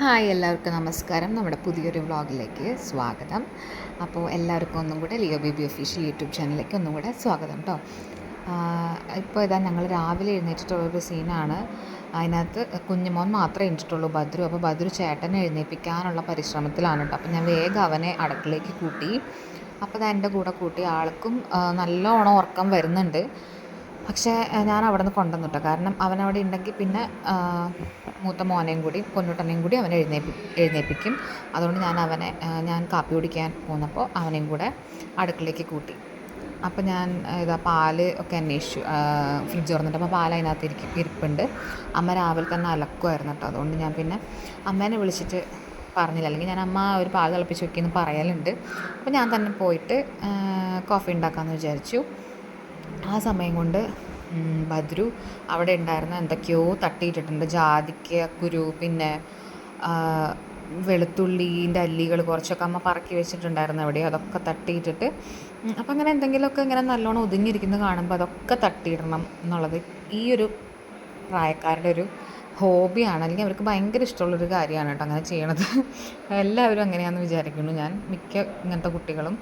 Hi, എല്ലാവർക്കും നമസ്കാരം. നമ്മുടെ പുതിയൊരു വ്ളോഗിലേക്ക് സ്വാഗതം. അപ്പോൾ എല്ലാവർക്കും ഒന്നും കൂടെ ലിയോ ബേബി ഒഫീഷ്യൽ യൂട്യൂബ് ചാനലിലേക്ക് ഒന്നും കൂടെ സ്വാഗതം കേട്ടോ. ഇപ്പോൾ ഇതാ ഞങ്ങൾ രാവിലെ എഴുന്നേറ്റിട്ടുള്ളൊരു സീനാണ്. അതിനകത്ത് കുഞ്ഞുമോൻ മാത്രമേ എഴുന്നേറ്റിട്ടുള്ളൂ, ബദ്രു. അപ്പോൾ ബദ്രു ചേട്ടനെ എഴുന്നേൽപ്പിക്കാനുള്ള പരിശ്രമത്തിലാണ് കേട്ടോ. അപ്പോൾ ഞാൻ വേഗം അവനെ അടുക്കളയിലേക്ക് കൂട്ടി. അപ്പോൾ അത് എൻ്റെ കൂടെ കൂട്ടി. ആൾക്കും നല്ലോണം ഉറക്കം വരുന്നുണ്ട്. പക്ഷേ ഞാൻ അവിടെ നിന്ന് കൊണ്ടുവന്നു കേട്ടോ. കാരണം അവനവിടെ ഉണ്ടെങ്കിൽ പിന്നെ മൂത്ത മോനെയും കൂടി പൊന്നൂട്ടനെയും കൂടി അവനെ എഴുന്നേൽപ്പിക്കും. അതുകൊണ്ട് ഞാൻ കാപ്പി കുടിക്കാൻ പോന്നപ്പോൾ അവനെയും കൂടെ അടുക്കളയിലേക്ക് കൂട്ടി. അപ്പോൾ ഞാൻ ഇതാ പാല് ഒക്കെ അന്വേഷിച്ചു. ഫ്രിഡ്ജ് തുറന്നിട്ട് അപ്പോൾ പാൽ അതിനകത്ത് ഇരിപ്പുണ്ട്. അമ്മ രാവിലെ തന്നെ അലക്കുമായിരുന്നു കേട്ടോ. അതുകൊണ്ട് ഞാൻ പിന്നെ അമ്മേനെ വിളിച്ചിട്ട് പറഞ്ഞില്ല, അല്ലെങ്കിൽ ഞാൻ അമ്മ ഒരു പാൽ തിളപ്പിച്ച് വെക്കുമെന്ന് പറയലുണ്ട്. അപ്പോൾ ഞാൻ തന്നെ പോയിട്ട് കോഫി ഉണ്ടാക്കാമെന്ന് വിചാരിച്ചു. ആ സമയം കൊണ്ട് ബദ്രു അവിടെ ഉണ്ടായിരുന്ന എന്തൊക്കെയോ തട്ടിയിട്ടിട്ടുണ്ട്. ജാതിക്ക കുരു, പിന്നെ വെളുത്തുള്ളീൻ്റെ അല്ലികൾ കുറച്ചൊക്കെ അമ്മ പറക്കി വെച്ചിട്ടുണ്ടായിരുന്നു എവിടെയോ. അതൊക്കെ തട്ടിയിട്ടിട്ട് അപ്പം അങ്ങനെ എന്തെങ്കിലുമൊക്കെ ഇങ്ങനെ നല്ലോണം ഒതുങ്ങിയിരിക്കുന്നത് കാണുമ്പോൾ അതൊക്കെ തട്ടിയിടണം എന്നുള്ളത് ഈ ഒരു പ്രായക്കാരുടെ ഒരു ഹോബിയാണ്, അല്ലെങ്കിൽ അവർക്ക് ഭയങ്കര ഇഷ്ടമുള്ളൊരു കാര്യമാണ് കേട്ടോ അങ്ങനെ ചെയ്യണത്. എല്ലാവരും അങ്ങനെയാണെന്ന് വിചാരിക്കുന്നു ഞാൻ, മിക്ക ഇങ്ങനത്തെ കുട്ടികളും.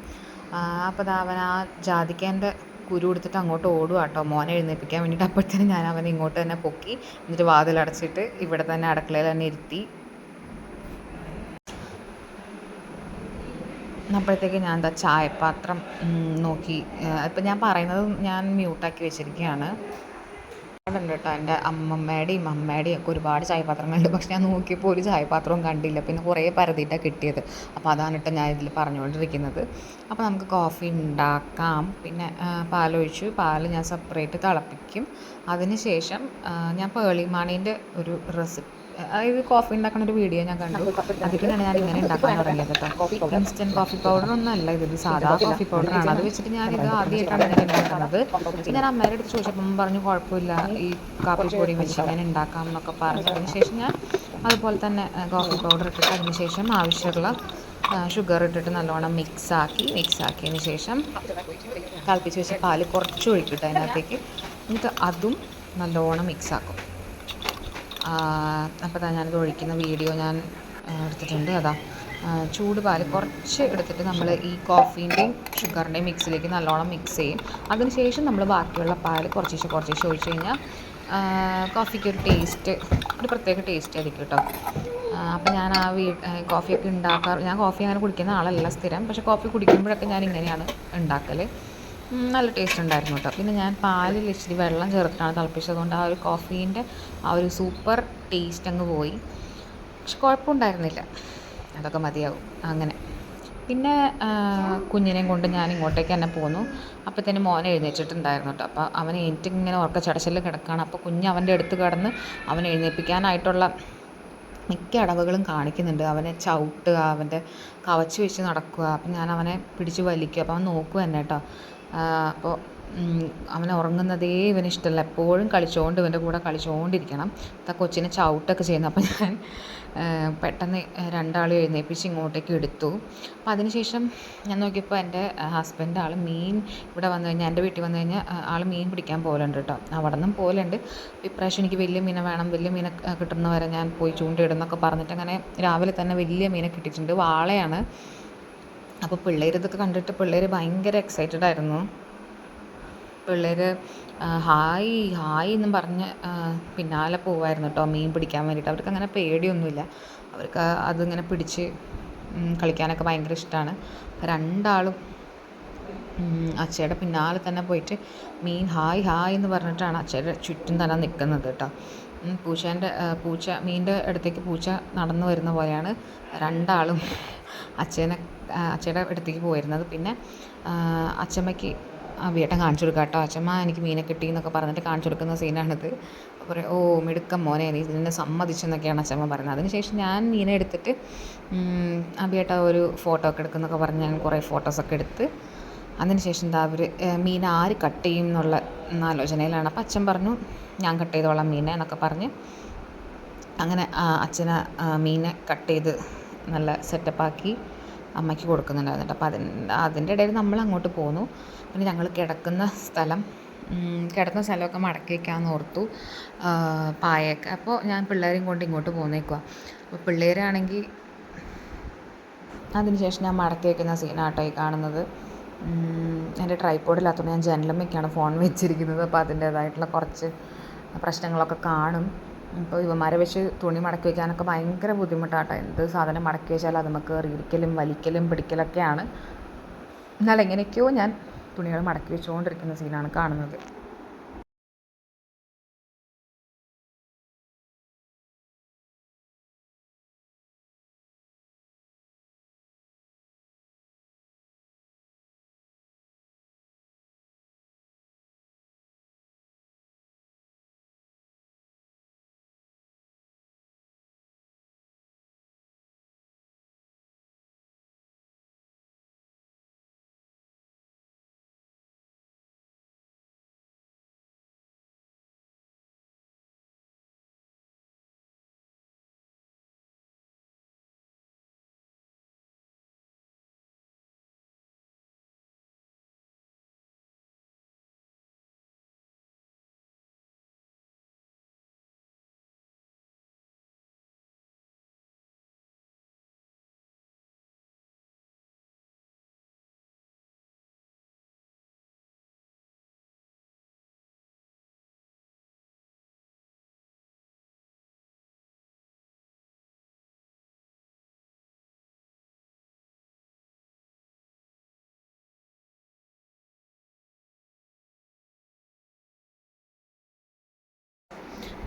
അപ്പോൾ അവൻ ആ ജാതിക്കേൻ്റെ കുരു എടുത്തിട്ട് അങ്ങോട്ട് ഓടുക കേട്ടോ, മോനെ എഴുന്നേൽപ്പിക്കാൻ വേണ്ടിയിട്ട്. അപ്പോഴത്തേനും ഞാൻ അവനെ ഇങ്ങോട്ട് തന്നെ പൊക്കി, എന്നിട്ട് വാതിലടച്ചിട്ട് ഇവിടെ തന്നെ അടുക്കളയിൽ തന്നെ ഇരുത്തി. അപ്പോഴത്തേക്ക് ഞാൻ എന്താ ചായപാത്രം നോക്കി. ഇപ്പം ഞാൻ പറയുന്നത് ഞാൻ മ്യൂട്ടാക്കി വെച്ചിരിക്കുകയാണ്. ഉണ്ട് കേട്ടോ, എൻ്റെ അമ്മമ്മയുടെയും അമ്മയുടെയും ഒക്കെ ഒരുപാട് ചായപാത്രങ്ങളുണ്ട്. പക്ഷെ ഞാൻ നോക്കിയപ്പോൾ ഒരു ചായപാത്രവും കണ്ടില്ല. പിന്നെ കുറേ പരതിയിട്ടാണ് കിട്ടിയത്. അപ്പോൾ അതാണ് കേട്ടോ ഞാൻ ഇതിൽ പറഞ്ഞുകൊണ്ടിരിക്കുന്നത്. അപ്പോൾ നമുക്ക് കോഫി ഉണ്ടാക്കാം. പിന്നെ പാലൊഴിച്ചു. പാൽ ഞാൻ സെപ്പറേറ്റ് തിളപ്പിക്കും. അതിന് ശേഷം ഞാൻ പേളി മാണീൻ്റെ ഒരു റെസിപ്പി, അതായത് കോഫി ഉണ്ടാക്കുന്ന ഒരു വീഡിയോ ഞാൻ കണ്ടു. അതിലാണ് ഞാൻ ഇങ്ങനെ ഉണ്ടാക്കാൻ തുടങ്ങിയത് കേട്ടോ. ഇൻസ്റ്റൻറ്റ് കോഫി പൗഡർ ഒന്നും അല്ല ഇത് സാധാ കോഫി പൗഡറാണ്. അത് വെച്ചിട്ട് ഞാനിത് ആദ്യമായിട്ടാണ് ഇങ്ങനെ ഉണ്ടാക്കുന്നത്. ഞാൻ അമ്മയുടെ അടുത്ത് ചോദിച്ചപ്പം പറഞ്ഞു കുഴപ്പമില്ല, ഈ കാപ്പിപ്പൊടി വെച്ച് ഇങ്ങനെ ഉണ്ടാക്കാം എന്നൊക്കെ പറഞ്ഞു. അതിന് ശേഷം ഞാൻ അതുപോലെ തന്നെ കോഫി പൗഡർ ഇട്ടിട്ട് അതിന് ശേഷം ആവശ്യമുള്ള ഷുഗർ ഇട്ടിട്ട് നല്ലോണം മിക്സാക്കിയതിന് ശേഷം തിളപ്പിച്ച് വെച്ച പാല് കുറച്ച് ഒഴിക്കിട്ട് അതിനകത്തേക്ക്, എന്നിട്ട് അതും നല്ലോണം മിക്സാക്കും. അപ്പോൾ ഞാനിത് ഒഴിക്കുന്ന വീഡിയോ ഞാൻ എടുത്തിട്ടുണ്ട്. അതാ ചൂട് പാൽ കുറച്ച് എടുത്തിട്ട് നമ്മൾ ഈ കോഫീൻ്റെയും ഷുഗറിൻ്റെയും മിക്സിലേക്ക് നല്ലോണം മിക്സ് ചെയ്യും. അതിനുശേഷം നമ്മൾ ബാക്കിയുള്ള പാൽ കുറച്ച് ഒഴിച്ച് കഴിഞ്ഞാൽ കോഫിക്ക് ഒരു പ്രത്യേക ടേസ്റ്റ് ആയിരിക്കും കേട്ടോ. അപ്പോൾ ഞാൻ കോഫിയൊക്കെ ഞാൻ കോഫി അങ്ങനെ കുടിക്കുന്ന ആളല്ല സ്ഥിരം, പക്ഷേ കോഫി കുടിക്കുമ്പോഴൊക്കെ ഞാൻ ഇങ്ങനെയാണ് ഉണ്ടാക്കൽ. നല്ല ടേസ്റ്റ് ഉണ്ടായിരുന്നു കേട്ടോ. പിന്നെ ഞാൻ പാലിൽ ഇച്ചിരി വെള്ളം ചേർത്തിട്ടാണ് തിളപ്പിച്ചതുകൊണ്ട് ആ ഒരു കോഫീൻ്റെ ആ ഒരു സൂപ്പർ ടേസ്റ്റ് അങ്ങ് പോയി. പക്ഷെ കുഴപ്പമുണ്ടായിരുന്നില്ല, അതൊക്കെ മതിയാവും അങ്ങനെ. പിന്നെ കുഞ്ഞിനെയും കൊണ്ട് ഞാൻ ഇങ്ങോട്ടേക്ക് തന്നെ പോന്നു. അപ്പോഴത്തേനും മോനെ എഴുന്നേറ്റിട്ടുണ്ടായിരുന്നു കേട്ടോ. അപ്പോൾ അവൻ ഇങ്ങനെ ഉറക്ക ചടച്ചിൽ കിടക്കുകയാണ്. അപ്പോൾ കുഞ്ഞ് അവൻ്റെ അടുത്ത് കിടന്ന് അവനെ എഴുന്നേൽപ്പിക്കാനായിട്ടുള്ള മിക്ക അടവുകളും കാണിക്കുന്നുണ്ട്. അവനെ ചവിട്ടുക, അവൻ്റെ കവച്ച് വെച്ച് നടക്കുക. അപ്പം ഞാൻ അവനെ പിടിച്ച് വലിക്കുക. അപ്പോൾ അവൻ നോക്കുക തന്നെ കേട്ടോ. അപ്പോൾ അവൻ ഉറങ്ങുന്നതേ ഇവന് ഇഷ്ടമല്ല, എപ്പോഴും ഇവൻ്റെ കൂടെ കളിച്ചുകൊണ്ടിരിക്കണം. കൊച്ചിനെ ചവിട്ടൊക്കെ ചെയ്യുന്നു. അപ്പോൾ ഞാൻ പെട്ടെന്ന് രണ്ടാളും എഴുന്നേൽപ്പിച്ച് ഇങ്ങോട്ടേക്ക് എടുത്തു. അപ്പോൾ അതിനുശേഷം ഞാൻ നോക്കിയപ്പോൾ എൻ്റെ ഹസ്ബൻഡ് ആൾ മീൻ ഇവിടെ വന്നു കഴിഞ്ഞാൽ, എൻ്റെ വീട്ടിൽ വന്നു കഴിഞ്ഞാൽ ആൾ മീൻ പിടിക്കാൻ പോലുണ്ട് കേട്ടോ. അവിടെ നിന്നും പോലുണ്ട്. ഇപ്രാവശ്യം എനിക്ക് വലിയ മീനെ വേണം, വലിയ മീനെ കിട്ടുന്നവരെ ഞാൻ പോയി ചൂണ്ടയിടുന്നൊക്കെ പറഞ്ഞിട്ട് അങ്ങനെ രാവിലെ തന്നെ വലിയ മീനെ കിട്ടിയിട്ടുണ്ട്. വാളയാണ്. അപ്പോൾ ഇതൊക്കെ കണ്ടിട്ട് പിള്ളേർ ഭയങ്കര എക്സൈറ്റഡ് ആയിരുന്നു. പിള്ളേർ ഹായ് എന്നും പറഞ്ഞ് പിന്നാലെ പോവായിരുന്നു കേട്ടോ മീൻ പിടിക്കാൻ വേണ്ടിയിട്ട്. അവർക്ക് അങ്ങനെ പേടിയൊന്നുമില്ല. അവർക്ക് അതിങ്ങനെ പിടിച്ച് കളിക്കാനൊക്കെ ഭയങ്കര ഇഷ്ടമാണ്. രണ്ടാളും അച്ചയുടെ പിന്നാലെ തന്നെ പോയിട്ട് മീൻ ഹായ് എന്ന് പറഞ്ഞിട്ടാണ് അച്ചയുടെ ചുറ്റും തന്നെ നിൽക്കുന്നത് കേട്ടോ. മീനിൻ്റെ അടുത്തേക്ക് പൂച്ച നടന്നു വരുന്ന പോലെയാണ് രണ്ടാളും അച്ചയുടെ അടുത്തേക്ക് പോയിരുന്നത്. പിന്നെ അച്ചമ്മയ്ക്ക് അവിയേട്ടൻ കാണിച്ചു കൊടുക്കുക കേട്ടോ. അച്ചമ്മ എനിക്ക് മീനെ കിട്ടി എന്നൊക്കെ പറഞ്ഞിട്ട് കാണിച്ചു കൊടുക്കുന്ന സീനാണിത്. അപ്പോൾ ഓ മിടുക്കം മോനെ, നീ ഇതിനെ സമ്മതിച്ചെന്നൊക്കെയാണ് അച്ചമ്മ പറയുന്നത്. അതിനുശേഷം ഞാൻ മീനെ എടുത്തിട്ട് അവിയേട്ട ഒരു ഫോട്ടോ ഒക്കെ എടുക്കുന്നൊക്കെ പറഞ്ഞ് ഞാൻ കുറേ ഫോട്ടോസൊക്കെ എടുത്ത് അതിനുശേഷം അവർ മീൻ ആര് കട്ട് ചെയ്യും എന്നുള്ള ആലോചനയിലാണ്. അപ്പോൾ അച്ഛൻ പറഞ്ഞു ഞാൻ കട്ട് ചെയ്തോളാം മീനെ എന്നൊക്കെ പറഞ്ഞ് അങ്ങനെ അച്ഛനെ മീനെ കട്ട് ചെയ്ത് നല്ല സെറ്റപ്പാക്കി അമ്മയ്ക്ക് കൊടുക്കുന്നുണ്ടായിരുന്നു. അപ്പോൾ അതിൻ്റെ ഇടയിൽ നമ്മൾ അങ്ങോട്ട് പോന്നു. പിന്നെ ഞങ്ങൾ കിടക്കുന്ന സ്ഥലമൊക്കെ മടക്കി വയ്ക്കാമെന്ന് ഓർത്തു, പായൊക്കെ. അപ്പോൾ ഞാൻ പിള്ളേരെയും കൊണ്ട് ഇങ്ങോട്ട് പോന്നേക്കുക. അപ്പോൾ പിള്ളേരാണെങ്കിൽ അതിനുശേഷം ഞാൻ മടക്കി വയ്ക്കുന്ന സീനാട്ടോ ഈ കാണുന്നത്. എൻ്റെ ട്രൈപോഡില്ലാത്തതുകൊണ്ട് ഞാൻ ജനലമ്മയ്ക്കാണ് ഫോൺ വെച്ചിരിക്കുന്നത്. അപ്പോൾ അതിൻ്റേതായിട്ടുള്ള കുറച്ച് പ്രശ്നങ്ങളൊക്കെ കാണും. ഇപ്പോൾ ഇവന്മാരെ വെച്ച് തുണി മടക്കി വയ്ക്കാനൊക്കെ ഭയങ്കര ബുദ്ധിമുട്ടാട്ടോ. എന്ത് സാധനം മടക്കി വെച്ചാൽ അത് നമുക്ക് ഇരിക്കലും വലിക്കലും പിടിക്കലൊക്കെയാണ്. എന്നാൽ എങ്ങനെയൊക്കെയോ ഞാൻ തുണികൾ മടക്കി വെച്ചുകൊണ്ടിരിക്കുന്ന സീനാണ് കാണുന്നത്.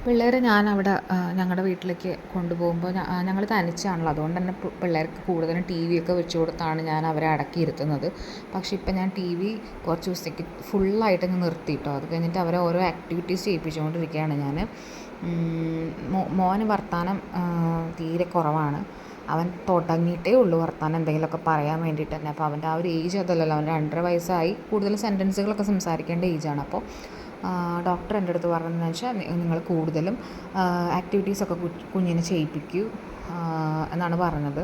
പിള്ളേരെ ഞാനവിടെ ഞങ്ങളുടെ വീട്ടിലേക്ക് കൊണ്ടുപോകുമ്പോൾ ഞങ്ങൾ തനിച്ചാണല്ലോ, അതുകൊണ്ട് തന്നെ പിള്ളേർക്ക് കൂടുതലും ടി വി ഒക്കെ വെച്ച് കൊടുത്താണ് ഞാൻ അവരെ അടക്കിയിരുത്തുന്നത്. പക്ഷേ ഇപ്പം ഞാൻ ടി വി കുറച്ച് ദിവസത്തേക്ക് ഫുള്ളായിട്ട് നിർത്തിയിട്ടോ. അത് കഴിഞ്ഞിട്ട് അവരെ ഓരോ ആക്ടിവിറ്റീസ് ചെയ്യിപ്പിച്ചുകൊണ്ടിരിക്കുകയാണ് ഞാൻ. മോന് വർത്താനം തീരെ കുറവാണ്. അവൻ തുടങ്ങിയിട്ടേ ഉള്ളൂ വർത്താനം എന്തെങ്കിലുമൊക്കെ പറയാൻ വേണ്ടിയിട്ട് തന്നെ. അപ്പോൾ അവൻ്റെ ആ ഒരു ഏജ് അതല്ലല്ലോ, അവൻ 2.5 വയസ്സായി. കൂടുതൽ സെൻറ്റൻസുകളൊക്കെ സംസാരിക്കേണ്ട ഏജാണ്. അപ്പോൾ ഡോക്ടർ എൻ്റെ അടുത്ത് പറഞ്ഞതെന്ന് വെച്ചാൽ നിങ്ങൾ കൂടുതലും ആക്ടിവിറ്റീസൊക്കെ കുഞ്ഞിനെ ചെയ്യിപ്പിക്കൂ എന്നാണ് പറഞ്ഞത്.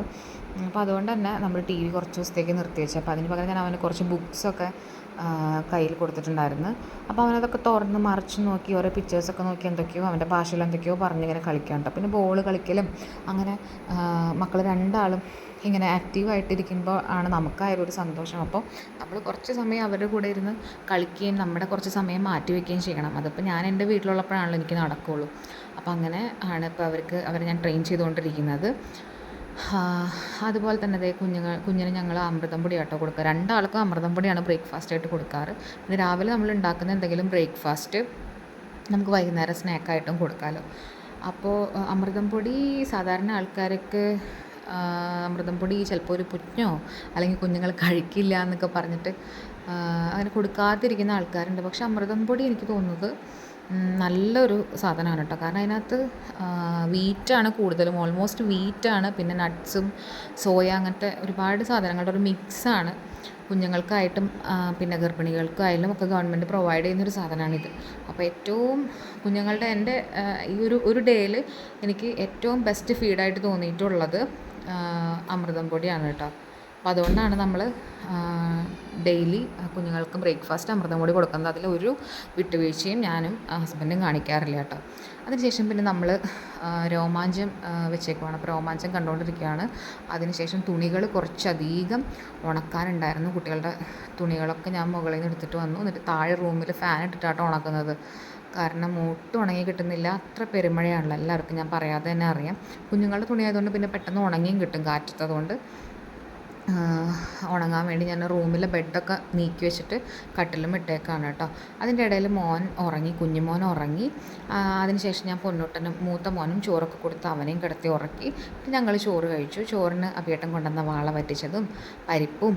അപ്പോൾ അതുകൊണ്ട് തന്നെ നമ്മൾ ടി വി കുറച്ച് ദിവസത്തേക്ക് നിർത്തി വെച്ചു. അപ്പോൾ അതിന് പകരം ഞാൻ അവന് കുറച്ച് ബുക്സൊക്കെ കയ്യിൽ കൊടുത്തിട്ടുണ്ടായിരുന്നു. അപ്പോൾ അവനതൊക്കെ തുറന്ന് മറിച്ച് നോക്കി ഓരോ പിക്ചേഴ്സൊക്കെ നോക്കി എന്തൊക്കെയോ അവൻ്റെ ഭാഷയിൽ എന്തൊക്കെയോ പറഞ്ഞിങ്ങനെ കളിക്കാനുണ്ട്. പിന്നെ ബോൾ കളിക്കലും അങ്ങനെ മക്കൾ രണ്ടാളും ഇങ്ങനെ ആക്റ്റീവായിട്ടിരിക്കുമ്പോൾ ആണ് നമുക്കായാലും ഒരു സന്തോഷം. അപ്പോൾ നമ്മൾ കുറച്ച് സമയം അവരുടെ കൂടെ ഇരുന്ന് കളിക്കുകയും നമ്മുടെ കുറച്ച് സമയം മാറ്റി വയ്ക്കുകയും ചെയ്യണം. അതിപ്പോൾ ഞാൻ എൻ്റെ വീട്ടിലുള്ളപ്പോഴാണല്ലോ എനിക്ക് നടക്കുകയുള്ളൂ. അപ്പോൾ അങ്ങനെ ആണ് ഇപ്പോൾ അവരെ ഞാൻ ട്രെയിൻ ചെയ്തുകൊണ്ടിരിക്കുന്നത്. അതുപോലെ തന്നെ അതേ കുഞ്ഞിന് ഞങ്ങൾ അമൃതം പൊടി ആട്ടോ കൊടുക്കുക. 2 ആൾക്കും അമൃതം പൊടിയാണ് ബ്രേക്ക്ഫാസ്റ്റായിട്ട് കൊടുക്കാറ്. പിന്നെ രാവിലെ നമ്മൾ ഉണ്ടാക്കുന്ന എന്തെങ്കിലും ബ്രേക്ക്ഫാസ്റ്റ് നമുക്ക് വൈകുന്നേരം സ്നാക്കായിട്ടും കൊടുക്കാമല്ലോ. അപ്പോൾ അമൃതം പൊടി സാധാരണ ആൾക്കാർക്ക് അമൃതം പൊടി ചിലപ്പോൾ ഒരു പുഞ്ഞോ അല്ലെങ്കിൽ കുഞ്ഞുങ്ങൾ കഴിക്കില്ല എന്നൊക്കെ പറഞ്ഞിട്ട് അങ്ങനെ കൊടുക്കാതിരിക്കുന്ന ആൾക്കാരുണ്ട്. പക്ഷെ അമൃതം പൊടി എനിക്ക് തോന്നുന്നത് നല്ലൊരു സാധനമാണ് കേട്ടോ. കാരണം അതിനകത്ത് വീറ്റാണ് കൂടുതലും, ഓൾമോസ്റ്റ് വീറ്റാണ്. പിന്നെ നട്ട്സും സോയ അങ്ങനത്തെ ഒരുപാട് സാധനങ്ങളുടെ ഒരു മിക്സാണ്. കുഞ്ഞുങ്ങൾക്കായിട്ടും പിന്നെ ഗർഭിണികൾക്കായാലും ഒക്കെ ഗവൺമെൻറ് പ്രൊവൈഡ് ചെയ്യുന്നൊരു സാധനമാണിത്. അപ്പോൾ ഏറ്റവും കുഞ്ഞുങ്ങളുടെ എൻ്റെ ഈ ഒരു ഡേയിൽ എനിക്ക് ഏറ്റവും ബെസ്റ്റ് ഫീഡായിട്ട് തോന്നിയിട്ടുള്ളത് അമൃതം പൊടിയാണ് കേട്ടോ. അപ്പോൾ അതുകൊണ്ടാണ് നമ്മൾ ഡെയിലി കുഞ്ഞുങ്ങൾക്ക് ബ്രേക്ക്ഫാസ്റ്റ് അമൃതം പൊടി കൊടുക്കുന്നത്. അതിലൊരു വിട്ടുവീഴ്ചയും ഞാനും ഹസ്ബൻഡും കാണിക്കാറില്ല കേട്ടോ. അതിനുശേഷം പിന്നെ നമ്മൾ രോമാഞ്ചം വെച്ചേക്കുവാണ്. അപ്പോൾ രോമാഞ്ചം കണ്ടുകൊണ്ടിരിക്കുകയാണ്. അതിനുശേഷം തുണികൾ കുറച്ചധികം ഉണക്കാനുണ്ടായിരുന്നു. കുട്ടികളുടെ തുണികളൊക്കെ ഞാൻ മുകളിൽ നിന്ന് എടുത്തിട്ട് വന്നു. എന്നിട്ട് താഴെ റൂമിൽ ഫാൻ ഇട്ടിട്ടാട്ടോ ഉണക്കുന്നത്. കാരണം ഒട്ടും ഉണങ്ങി കിട്ടുന്നില്ല. അത്ര പെരുമഴയാണല്ലോ, എല്ലാവർക്കും ഞാൻ പറയാതെ തന്നെ അറിയാം. കുഞ്ഞുങ്ങളുടെ തുണി ആയതുകൊണ്ട് പിന്നെ പെട്ടെന്ന് ഉണങ്ങിയും കിട്ടും കാറ്റത്തതുകൊണ്ട്. ഉണങ്ങാൻ വേണ്ടി ഞാൻ റൂമിലെ ബെഡൊക്കെ നീക്കി വെച്ചിട്ട് കട്ടിലും ഇട്ടേക്കാണ് കേട്ടോ. അതിൻ്റെ ഇടയിൽ മോൻ ഉറങ്ങി, കുഞ്ഞുമോൻ ഉറങ്ങി. അതിനുശേഷം ഞാൻ പൊന്നൂട്ടനും മൂത്ത മോനും ചോറൊക്കെ കൊടുത്ത് അവനെയും കിടത്തി ഉറക്കി. പിന്നെ ഞങ്ങൾ ചോറ് കഴിച്ചു. ചോറിന് അഭിയേട്ടൻ കൊണ്ടുവന്ന വാള വറ്റിച്ചതും പരിപ്പും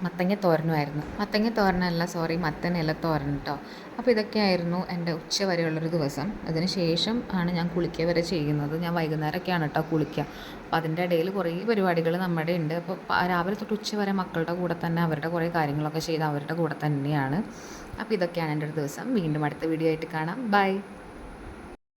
മത്തങ്ങ തോരനുമായിരുന്നു. മത്തങ്ങ തോരനല്ല, സോറി, മത്തൻ ഇല തോരൻ കേട്ടോ. അപ്പോൾ ഇതൊക്കെയായിരുന്നു എൻ്റെ ഉച്ച വരെയുള്ളൊരു ദിവസം. അതിന് ശേഷം ആണ് ഞാൻ കുളിക്കുക വരെ ചെയ്യുന്നത്. ഞാൻ വൈകുന്നേരമൊക്കെയാണ് കേട്ടോ കുളിക്കുക. അപ്പോൾ അതിൻ്റെ ഇടയിൽ കുറേ പരിപാടികൾ നമ്മുടെ ഉണ്ട്. അപ്പോൾ രാവിലെ തൊട്ട് ഉച്ച വരെ മക്കളുടെ കൂടെ തന്നെ അവരുടെ കുറേ കാര്യങ്ങളൊക്കെ ചെയ്ത് അവരുടെ കൂടെ തന്നെയാണ്. അപ്പോൾ ഇതൊക്കെയാണ് എൻ്റെ ഒരു ദിവസം. വീണ്ടും അടുത്ത വീഡിയോ ആയിട്ട് കാണാം. ബൈ.